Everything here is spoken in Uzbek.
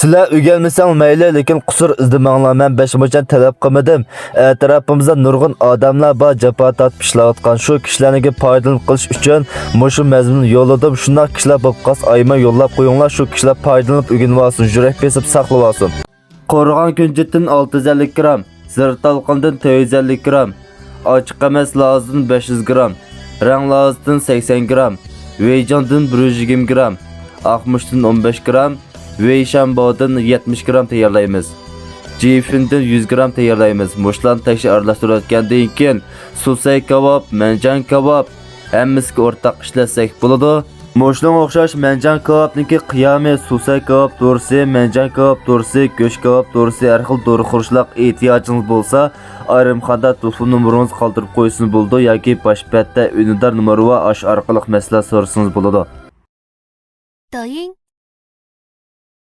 Sizlar o'rganmasang mayli, lekin qusur izlamanglar. Men beshimcha talab qilmadim. Tarafimizda nurg'un odamlar bor, jafo tortib ishlayotgan. Shu kishilarga foydalanib qilish uchun mushu mazmunni yo'lladim. Shunday kishilar bo'pqas ayma yo'llab qo'yinglar. Shu kishilar foydalanib o'rganib olsin, yurak besib saqlab olsin. Qo'rg'on kunjitdan 650 gram, zirtalqindan 450 gram, ochiq emas lozdan 500 gram, rang lozdan 80 gram, veyjondan 120 gram, aqmishdan 15 gram, Veyshambodan 70 gram tayyorlaymiz. Jifindan 100 gram tayyorlaymiz. Mushlan tashi aralashtirayotgandan keyin susay kabob, manjan kabob hammasiga o'rtaq ishlasak bo'ladi. Mushlan o'xshash manjan kabobniki qiyomi, susay kabob to'rsi, manjan kabob to'rsi, go'sht kabob to'rsi, har xil to'ri xurishliq ehtiyojingiz bo'lsa, ayrimxonada telefon nomeringizni qoldirib qo'ysangiz bo'ladi yoki boshpatda unidar nomeri va osh orqali maslahat so'rasangiz bo'ladi. 抖音